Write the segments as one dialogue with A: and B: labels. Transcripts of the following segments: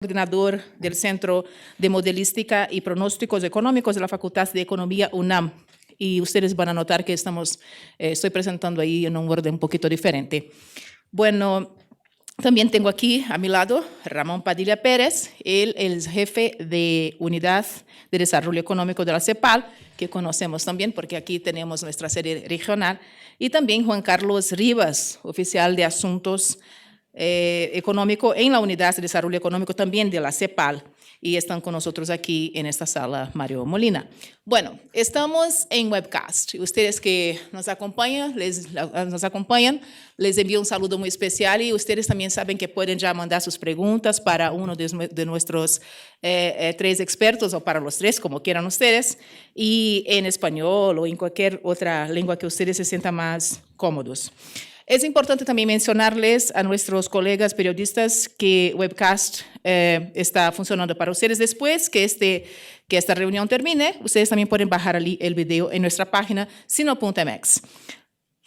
A: Coordinador del Centro de Modelística y Pronósticos Económicos de la Facultad de Economía UNAM. Y ustedes van a notar que estoy presentando ahí en un orden un poquito diferente. Bueno, también tengo aquí a mi lado Ramón Padilla Pérez, él es jefe de Unidad de Desarrollo Económico de la CEPAL, que conocemos también porque aquí tenemos nuestra sede regional, y también Juan Carlos Rivas, oficial de Asuntos Económico en la Unidad de Desarrollo Económico también de la CEPAL, y están con nosotros aquí en esta sala Mario Molina. Bueno, estamos en webcast. Ustedes que nos acompañan, les envío un saludo muy especial, y ustedes también saben que pueden ya mandar sus preguntas para uno de nuestros tres expertos, o para los tres, como quieran ustedes, y en español o en cualquier otra lengua que ustedes se sientan más cómodos. Es importante también mencionarles a nuestros colegas periodistas que webcast está funcionando para ustedes. Después que esta reunión termine, ustedes también pueden bajar el video en nuestra página sino.mx.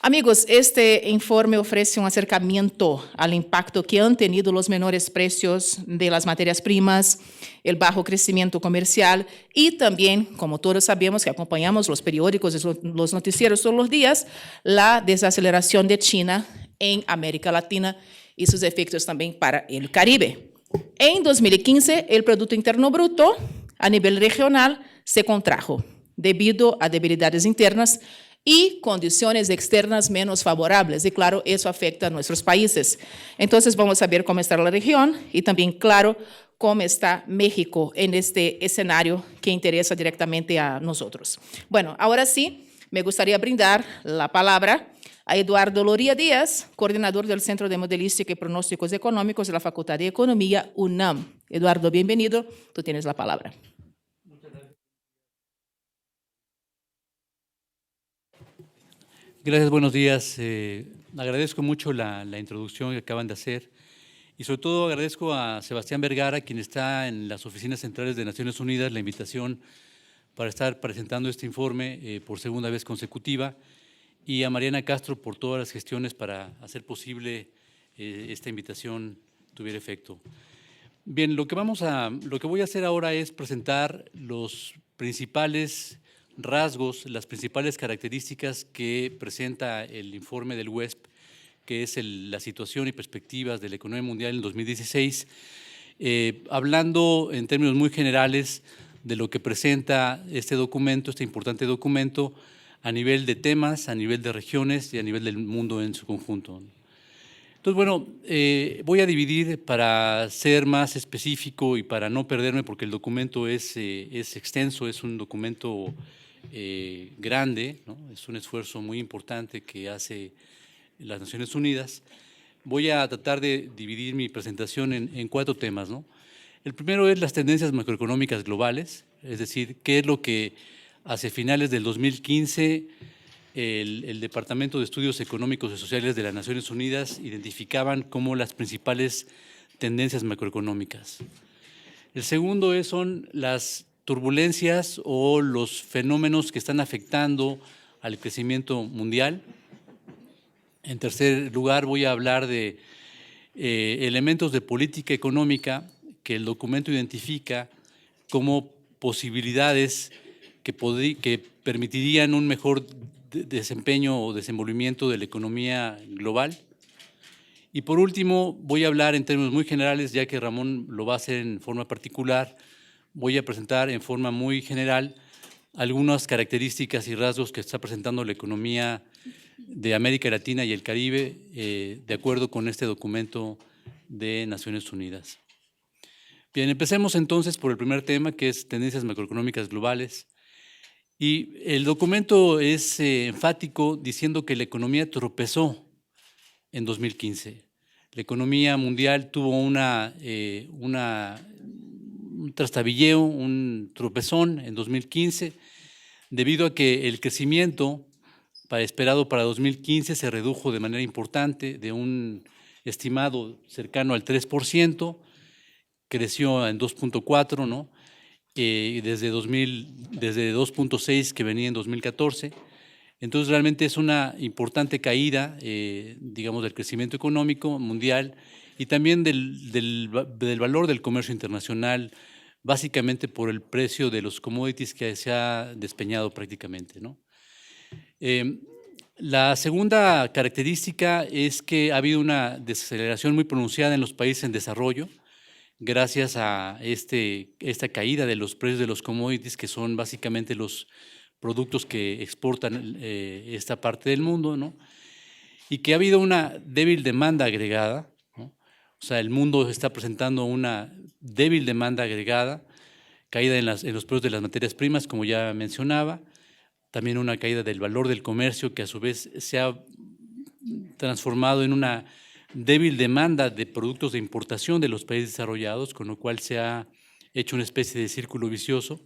A: Amigos, este informe ofrece un acercamiento al impacto que han tenido los menores precios de las materias primas, el bajo crecimiento comercial y también, como todos sabemos que acompañamos los periódicos y los noticieros todos los días, la desaceleración de China en América Latina y sus efectos también para el Caribe. En 2015, el Producto Interno Bruto a nivel regional se contrajo debido a debilidades internas y condiciones externas menos favorables. Y claro, eso afecta a nuestros países. Entonces vamos a ver cómo está la región y también, claro, cómo está México en este escenario que interesa directamente a nosotros. Bueno, ahora sí, me gustaría brindar la palabra a Eduardo Loría Díaz, coordinador del Centro de Modelística y Pronósticos Económicos de la Facultad de Economía UNAM. Eduardo, bienvenido. Tú tienes la palabra.
B: Gracias, buenos días. Agradezco mucho la introducción que acaban de hacer, y sobre todo agradezco a Sebastián Vergara, quien está en las oficinas centrales de Naciones Unidas, la invitación para estar presentando este informe por segunda vez consecutiva, y a Mariana Castro por todas las gestiones para hacer posible esta invitación tuviera efecto. Bien, lo que voy a hacer ahora es presentar los principales rasgos, las principales características que presenta el informe del WESP, que es la situación y perspectivas de la economía mundial en 2016, hablando en términos muy generales de lo que presenta este documento, este importante documento, a nivel de temas, a nivel de regiones y a nivel del mundo en su conjunto. Entonces, bueno, voy a dividir para ser más específico y para no perderme, porque el documento es extenso, es un documento grande, ¿no? Es un esfuerzo muy importante que hace las Naciones Unidas. Voy a tratar de dividir mi presentación en cuatro temas, ¿no? El primero es las tendencias macroeconómicas globales, es decir, qué es lo que hacia finales del 2015 el Departamento de Estudios Económicos y Sociales de las Naciones Unidas identificaban como las principales tendencias macroeconómicas. El segundo son las turbulencias o los fenómenos que están afectando al crecimiento mundial. En tercer lugar, voy a hablar de elementos de política económica que el documento identifica como posibilidades que permitirían un mejor desempeño o desenvolvimiento de la economía global. Y por último, voy a hablar en términos muy generales, ya que Ramón lo va a hacer en forma particular. Voy a presentar en forma muy general algunas características y rasgos que está presentando la economía de América Latina y el Caribe de acuerdo con este documento de Naciones Unidas. Bien, empecemos entonces por el primer tema, que es tendencias macroeconómicas globales. Y el documento es enfático diciendo que la economía tropezó en 2015. La economía mundial tuvo un trastabilleo, un tropezón en 2015, debido a que el crecimiento esperado para 2015 se redujo de manera importante, de un estimado cercano al 3%, creció en 2.4%, ¿no? Desde 2.6 que venía en 2014. Entonces realmente es una importante caída, digamos, del crecimiento económico mundial, y también del valor del comercio internacional, básicamente por el precio de los commodities que se ha despeñado prácticamente, ¿no? La segunda característica es que ha habido una desaceleración muy pronunciada en los países en desarrollo, gracias a esta caída de los precios de los commodities, que son básicamente los productos que exportan esta parte del mundo, ¿no? Y que ha habido una débil demanda agregada, ¿no? O sea, el mundo está presentando una débil demanda agregada, caída en los precios de las materias primas, como ya mencionaba, también una caída del valor del comercio, que a su vez se ha transformado en una débil demanda de productos de importación de los países desarrollados, con lo cual se ha hecho una especie de círculo vicioso.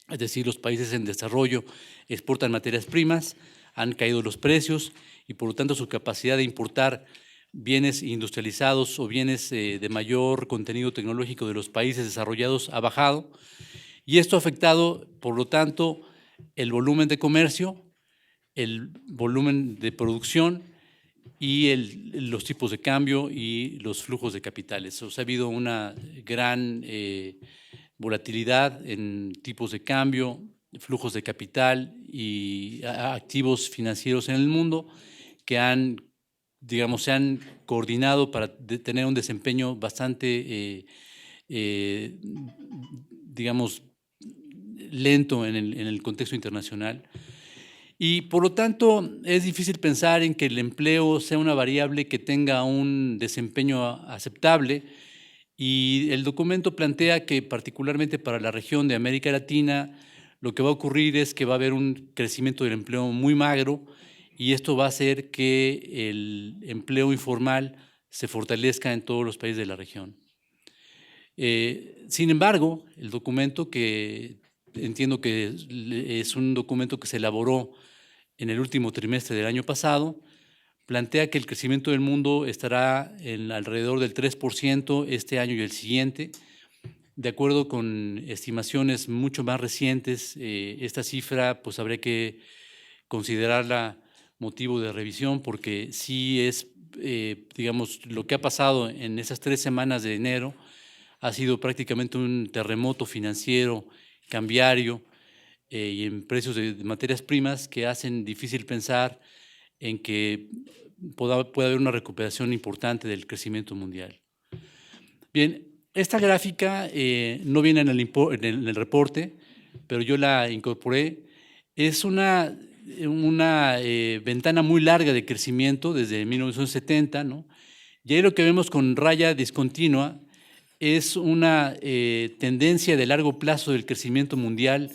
B: Es decir, los países en desarrollo exportan materias primas, han caído los precios y por lo tanto su capacidad de importar bienes industrializados o bienes de mayor contenido tecnológico de los países desarrollados ha bajado, y esto ha afectado, por lo tanto, el volumen de comercio, el volumen de producción y los tipos de cambio y los flujos de capitales. O sea, ha habido una gran volatilidad en tipos de cambio, flujos de capital y activos financieros en el mundo que se han coordinado para tener un desempeño bastante, lento en el contexto internacional. Y por lo tanto es difícil pensar en que el empleo sea una variable que tenga un desempeño aceptable, y el documento plantea que particularmente para la región de América Latina lo que va a ocurrir es que va a haber un crecimiento del empleo muy magro, y esto va a hacer que el empleo informal se fortalezca en todos los países de la región. Sin embargo, el documento, que entiendo que es un documento que se elaboró en el último trimestre del año pasado, plantea que el crecimiento del mundo estará en alrededor del 3% este año y el siguiente. De acuerdo con estimaciones mucho más recientes, esta cifra pues habría que considerarla motivo de revisión, porque sí es, lo que ha pasado en esas 3 semanas de enero ha sido prácticamente un terremoto financiero, cambiario y en precios de materias primas, que hacen difícil pensar en que pueda haber una recuperación importante del crecimiento mundial. Bien, esta gráfica no viene en el reporte, pero yo la incorporé. Es una ventana muy larga de crecimiento desde 1970, ¿no? Y ahí lo que vemos con raya discontinua es una tendencia de largo plazo del crecimiento mundial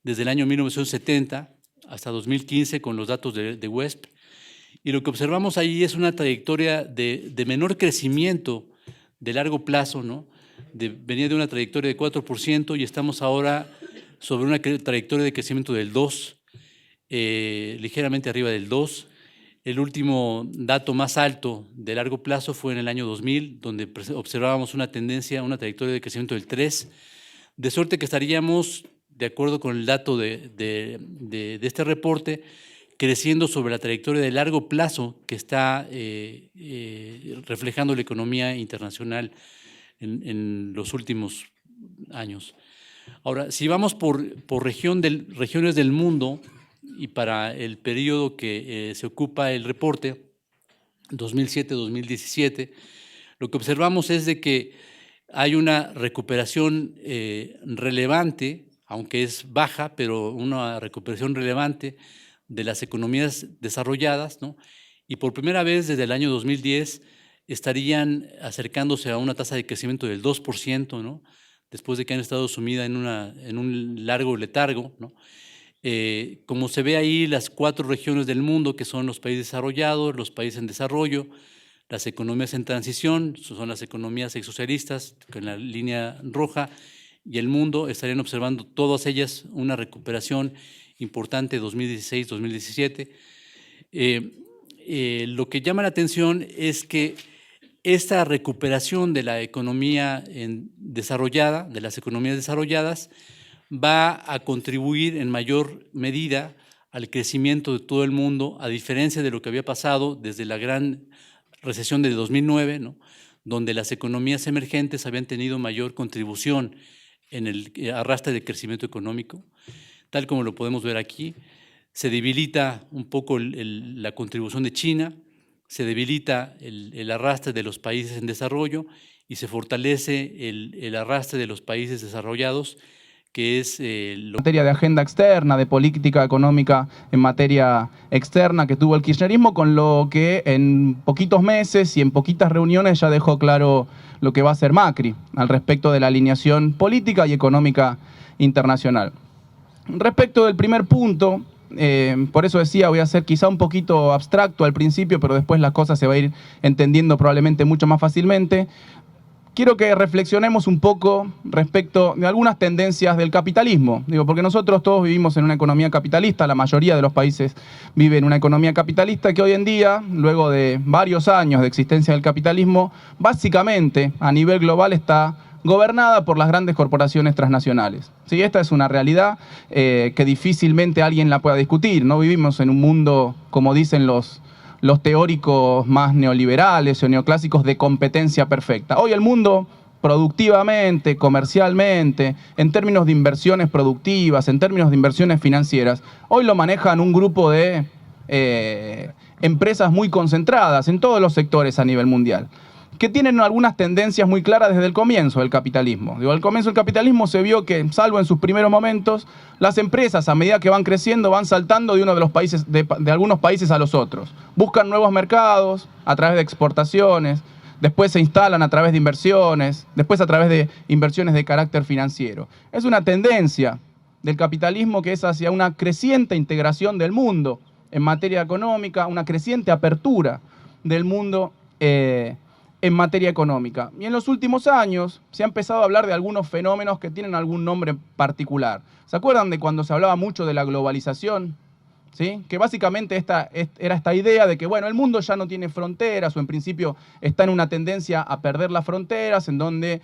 B: desde el año 1970 hasta 2015 con los datos de WESP. Y lo que observamos ahí es una trayectoria de menor crecimiento de largo plazo, ¿no? Venía de una trayectoria de 4% y estamos ahora sobre una trayectoria de crecimiento del 2%, ligeramente arriba del 2%. El último dato más alto de largo plazo fue en el año 2000, donde observábamos una tendencia, una trayectoria de crecimiento del 3%, de suerte que estaríamos, de acuerdo con el dato de este reporte, creciendo sobre la trayectoria de largo plazo que está reflejando la economía internacional en los últimos años. Ahora, si vamos por regiones del mundo, y para el periodo que se ocupa el reporte, 2007-2017, lo que observamos es de que hay una recuperación relevante, aunque es baja, pero una recuperación relevante de las economías desarrolladas, ¿no? Y por primera vez desde el año 2010 estarían acercándose a una tasa de crecimiento del 2%, ¿no? Después de que han estado sumidas en un largo letargo, ¿no? Como se ve ahí, las 4 regiones del mundo, que son los países desarrollados, los países en desarrollo, las economías en transición, son las economías exsocialistas, con la línea roja, y el mundo, estarían observando todas ellas una recuperación importante 2016-2017. Lo que llama la atención es que esta recuperación de la economía desarrollada, de las economías desarrolladas, va a contribuir en mayor medida al crecimiento de todo el mundo, a diferencia de lo que había pasado desde la gran recesión de 2009, ¿no? donde las economías emergentes habían tenido mayor contribución en el arrastre de crecimiento económico, tal como lo podemos ver aquí. Se debilita un poco la contribución de China, se debilita el arrastre de los países en desarrollo y se fortalece el arrastre de los países desarrollados, que es
C: en materia de agenda externa, de política económica en materia externa que tuvo el kirchnerismo, con lo que en poquitos meses y en poquitas reuniones ya dejó claro lo que va a hacer Macri al respecto de la alineación política y económica internacional. Respecto del primer punto, por eso decía, voy a ser quizá un poquito abstracto al principio, pero después la cosa se va a ir entendiendo probablemente mucho más fácilmente. Quiero que reflexionemos un poco respecto de algunas tendencias del capitalismo. Digo, porque nosotros todos vivimos en una economía capitalista, la mayoría de los países viven en una economía capitalista que hoy en día, luego de varios años de existencia del capitalismo, básicamente a nivel global está gobernada por las grandes corporaciones transnacionales. ¿Sí? Esta es una realidad que difícilmente alguien la pueda discutir. No vivimos en un mundo, como dicen los teóricos más neoliberales o neoclásicos, de competencia perfecta. Hoy el mundo, productivamente, comercialmente, en términos de inversiones productivas, en términos de inversiones financieras, hoy lo manejan un grupo de empresas muy concentradas en todos los sectores a nivel mundial, que tienen algunas tendencias muy claras desde el comienzo del capitalismo. Digo, al comienzo del capitalismo se vio que, salvo en sus primeros momentos, las empresas, a medida que van creciendo, van saltando de uno de los países, de algunos países a los otros. Buscan nuevos mercados a través de exportaciones, después se instalan a través de inversiones, después a través de inversiones de carácter financiero. Es una tendencia del capitalismo que es hacia una creciente integración del mundo en materia económica, una creciente apertura del mundo en materia económica. Y en los últimos años se ha empezado a hablar de algunos fenómenos que tienen algún nombre particular. ¿Se acuerdan de cuando se hablaba mucho de la globalización? ¿Sí? Que básicamente era esta idea de que, bueno, el mundo ya no tiene fronteras, o en principio está en una tendencia a perder las fronteras, en donde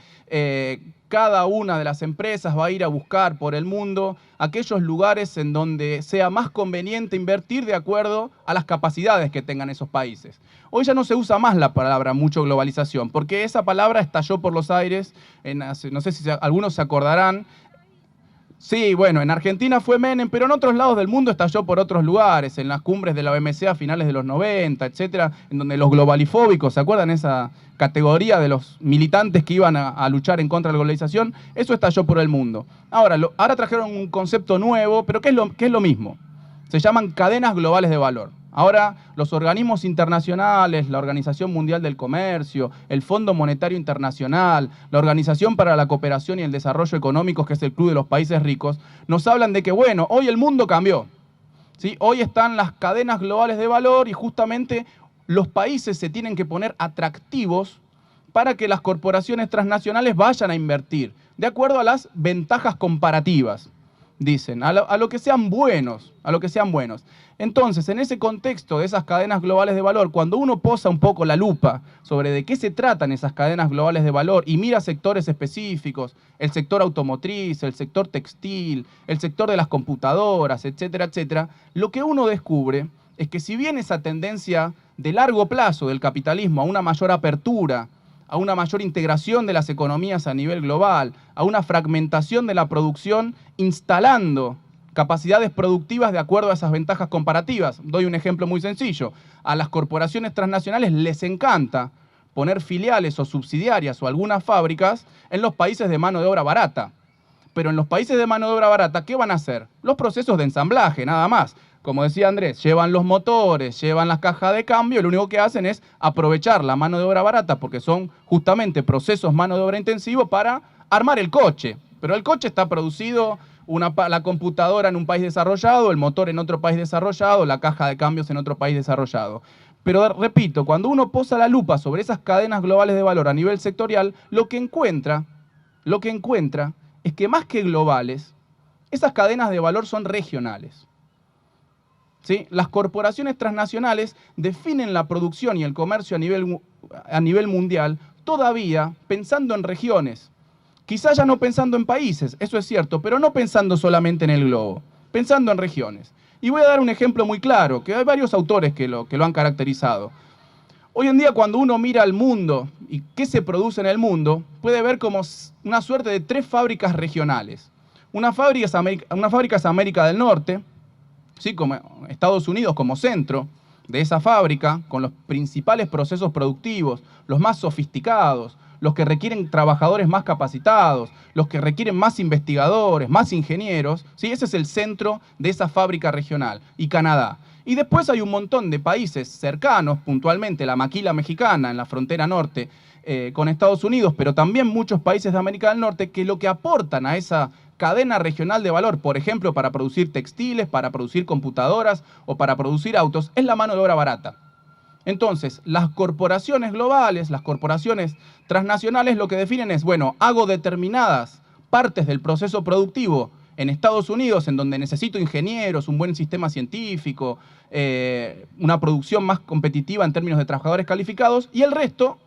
C: cada una de las empresas va a ir a buscar por el mundo aquellos lugares en donde sea más conveniente invertir de acuerdo a las capacidades que tengan esos países. Hoy ya no se usa más la palabra mucho globalización, porque esa palabra estalló por los aires, no sé si algunos se acordarán. Sí, bueno, en Argentina fue Menem, pero en otros lados del mundo estalló por otros lugares, en las cumbres de la OMC a finales de los 90, etcétera, en donde los globalifóbicos, ¿se acuerdan esa categoría de los militantes que iban a luchar en contra de la globalización? Eso estalló por el mundo. Ahora trajeron un concepto nuevo, pero ¿qué es lo mismo? Se llaman cadenas globales de valor. Ahora los organismos internacionales, la Organización Mundial del Comercio, el Fondo Monetario Internacional, la Organización para la Cooperación y el Desarrollo Económicos, que es el Club de los Países Ricos, nos hablan de que, bueno, hoy el mundo cambió. ¿Sí? Hoy están las cadenas globales de valor y justamente los países se tienen que poner atractivos para que las corporaciones transnacionales vayan a invertir, de acuerdo a las ventajas comparativas, dicen, a lo que sean buenos, Entonces, en ese contexto de esas cadenas globales de valor, cuando uno posa un poco la lupa sobre de qué se tratan esas cadenas globales de valor y mira sectores específicos, el sector automotriz, el sector textil, el sector de las computadoras, etcétera, etcétera, lo que uno descubre es que si bien esa tendencia de largo plazo del capitalismo a una mayor apertura, a una mayor integración de las economías a nivel global, a una fragmentación de la producción, instalando capacidades productivas de acuerdo a esas ventajas comparativas. Doy un ejemplo muy sencillo. A las corporaciones transnacionales les encanta poner filiales o subsidiarias o algunas fábricas en los países de mano de obra barata. Pero en los países de mano de obra barata, ¿qué van a hacer? Los procesos de ensamblaje, nada más. Como decía Andrés, llevan los motores, llevan las cajas de cambio, y lo único que hacen es aprovechar la mano de obra barata, porque son justamente procesos mano de obra intensivo para armar el coche. Pero el coche está producido, la computadora en un país desarrollado, el motor en otro país desarrollado, la caja de cambios en otro país desarrollado. Pero repito, cuando uno posa la lupa sobre esas cadenas globales de valor a nivel sectorial, lo que encuentra es que más que globales, esas cadenas de valor son regionales. ¿Sí? Las corporaciones transnacionales definen la producción y el comercio a nivel mundial todavía pensando en regiones. Quizá ya no pensando en países, eso es cierto, pero no pensando solamente en el globo, pensando en regiones. Y voy a dar un ejemplo muy claro, que hay varios autores que lo han caracterizado. Hoy en día, cuando uno mira al mundo y qué se produce en el mundo, puede ver como una suerte de 3 fábricas regionales. Una fábrica es América del Norte, ¿sí? Como Estados Unidos como centro de esa fábrica, con los principales procesos productivos, los más sofisticados, los que requieren trabajadores más capacitados, los que requieren más investigadores, más ingenieros, ¿sí? Ese es el centro de esa fábrica regional, y Canadá. Y después hay un montón de países cercanos, puntualmente la maquila mexicana en la frontera norte con Estados Unidos, pero también muchos países de América del Norte, que lo que aportan a esa cadena regional de valor, por ejemplo, para producir textiles, para producir computadoras o para producir autos, es la mano de obra barata. Entonces, las corporaciones globales, las corporaciones transnacionales, lo que definen es, bueno, hago determinadas partes del proceso productivo en Estados Unidos, en donde necesito ingenieros, un buen sistema científico, una producción más competitiva en términos de trabajadores calificados, y el resto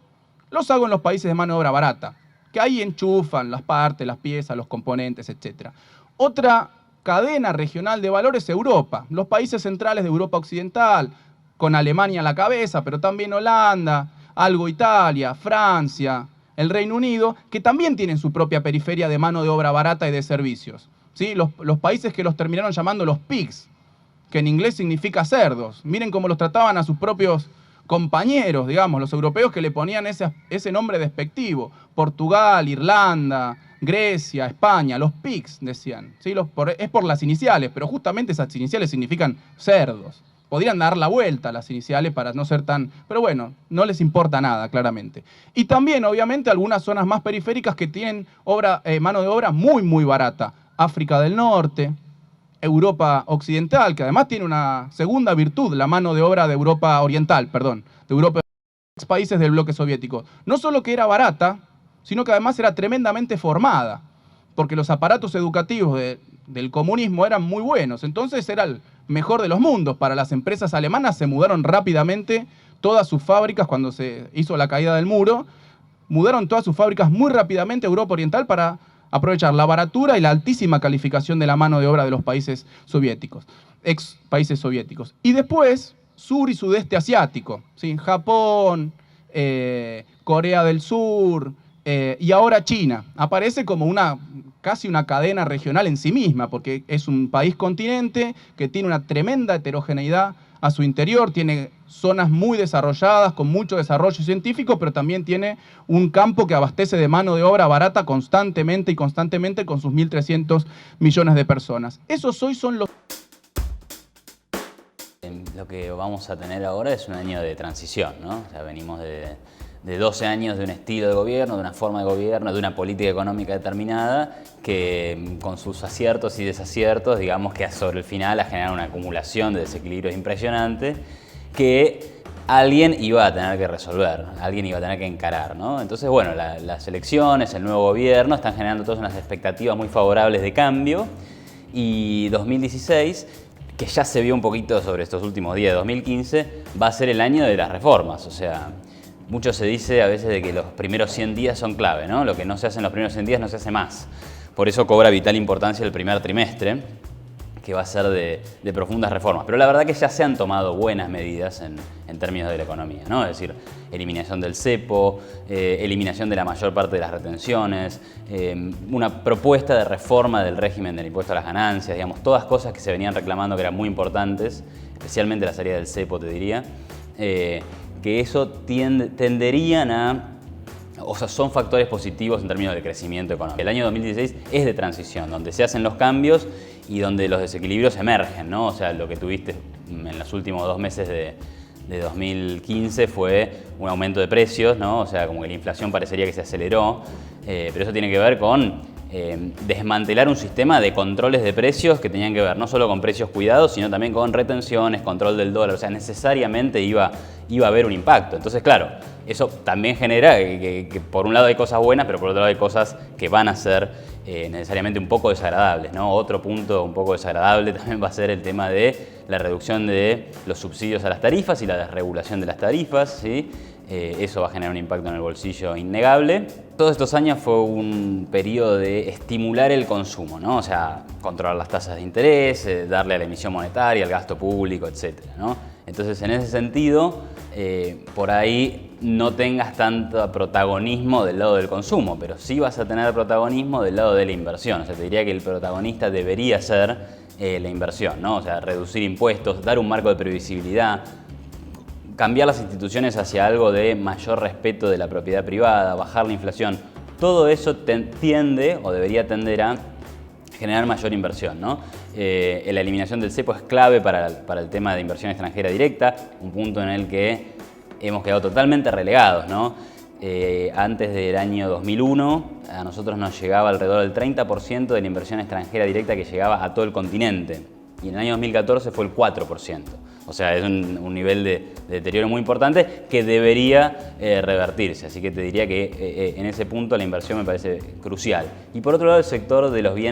C: los hago en los países de mano de obra barata, que ahí enchufan las partes, las piezas, los componentes, etc. Otra cadena regional de valor es Europa, los países centrales de Europa Occidental, con Alemania a la cabeza, pero también Holanda, algo Italia, Francia, el Reino Unido, que también tienen su propia periferia de mano de obra barata y de servicios. ¿Sí? Los países que los terminaron llamando los pigs, que en inglés significa cerdos. Miren cómo los trataban a sus propios compañeros, digamos, los europeos, que le ponían ese nombre despectivo. Portugal, Irlanda, Grecia, España, los pigs decían. ¿Sí? Es por las iniciales, pero justamente esas iniciales significan cerdos. Podrían dar la vuelta a las iniciales para no ser tan... Pero bueno, no les importa nada, claramente. Y también, obviamente, algunas zonas más periféricas que tienen mano de obra muy, muy barata. África del Norte, Europa Occidental, que además tiene una segunda virtud, la mano de obra de Europa Oriental, perdón, de Europa, países del bloque soviético. No solo que era barata, sino que además era tremendamente formada, porque los aparatos educativos del comunismo eran muy buenos. Entonces era el mejor de los mundos. Para las empresas alemanas se mudaron rápidamente todas sus fábricas cuando se hizo la caída del muro. Mudaron todas sus fábricas muy rápidamente a Europa Oriental para aprovechar la baratura y la altísima calificación de la mano de obra de los países soviéticos, ex países soviéticos. Y después, sur y sudeste asiático, ¿sí? Japón, Corea del Sur, y ahora China. Aparece como casi una cadena regional en sí misma, porque es un país continente que tiene una tremenda heterogeneidad a su interior, tiene zonas muy desarrolladas, con mucho desarrollo científico, pero también tiene un campo que abastece de mano de obra barata constantemente con sus 1.300 millones de personas. Esos hoy son los...
D: Lo que vamos a tener ahora es un año de transición, ¿no? O sea, venimos de 12 años de un estilo de gobierno, de una forma de gobierno, de una política económica determinada que con sus aciertos y desaciertos, digamos que sobre el final ha generado una acumulación de desequilibrios impresionante que alguien iba a tener que resolver, alguien iba a tener que encarar, ¿no? Entonces, bueno, las elecciones, el nuevo gobierno están generando todas unas expectativas muy favorables de cambio y 2016, que ya se vio un poquito sobre estos últimos días de 2015, va a ser el año de las reformas, o sea... Mucho se dice a veces de que los primeros 100 días son clave, ¿no? Lo que no se hace en los primeros 100 días no se hace más. Por eso cobra vital importancia el primer trimestre, que va a ser de profundas reformas. Pero la verdad que ya se han tomado buenas medidas en términos de la economía, ¿no? Es decir, eliminación del cepo, eliminación de la mayor parte de las retenciones, una propuesta de reforma del régimen del impuesto a las ganancias, digamos, todas cosas que se venían reclamando que eran muy importantes, especialmente la salida del cepo, te diría, que eso tenderían a... O sea, son factores positivos en términos de crecimiento económico. El año 2016 es de transición, donde se hacen los cambios y donde los desequilibrios emergen, ¿no? O sea, lo que tuviste en los últimos 2 meses de 2015 fue un aumento de precios, ¿no? O sea, como que la inflación parecería que se aceleró, pero eso tiene que ver con desmantelar un sistema de controles de precios que tenían que ver no solo con precios cuidados, sino también con retenciones, control del dólar, o sea, necesariamente iba a haber un impacto. Entonces, claro, eso también genera que por un lado hay cosas buenas, pero por otro lado hay cosas que van a ser necesariamente un poco desagradables, ¿no? Otro punto un poco desagradable también va a ser el tema de la reducción de los subsidios a las tarifas y la desregulación de las tarifas, ¿sí? Eso va a generar un impacto en el bolsillo innegable. Todos estos años fue un periodo de estimular el consumo, ¿no? O sea, controlar las tasas de interés, darle a la emisión monetaria, al gasto público, etc., ¿no? Entonces, en ese sentido, por ahí no tengas tanto protagonismo del lado del consumo, pero sí vas a tener protagonismo del lado de la inversión. O sea, te diría que el protagonista debería ser la inversión, ¿no? O sea, reducir impuestos, dar un marco de previsibilidad, cambiar las instituciones hacia algo de mayor respeto de la propiedad privada, bajar la inflación. Todo eso tiende o debería tender a generar mayor inversión, ¿no? La eliminación del cepo es clave para el tema de inversión extranjera directa, un punto en el que hemos quedado totalmente relegados, ¿no? Antes del año 2001 a nosotros nos llegaba alrededor del 30% de la inversión extranjera directa que llegaba a todo el continente, y en el año 2014 fue el 4%. O sea, es un nivel de deterioro muy importante que debería revertirse. Así que te diría que en ese punto la inversión me parece crucial. Y por otro lado, el sector de los bienes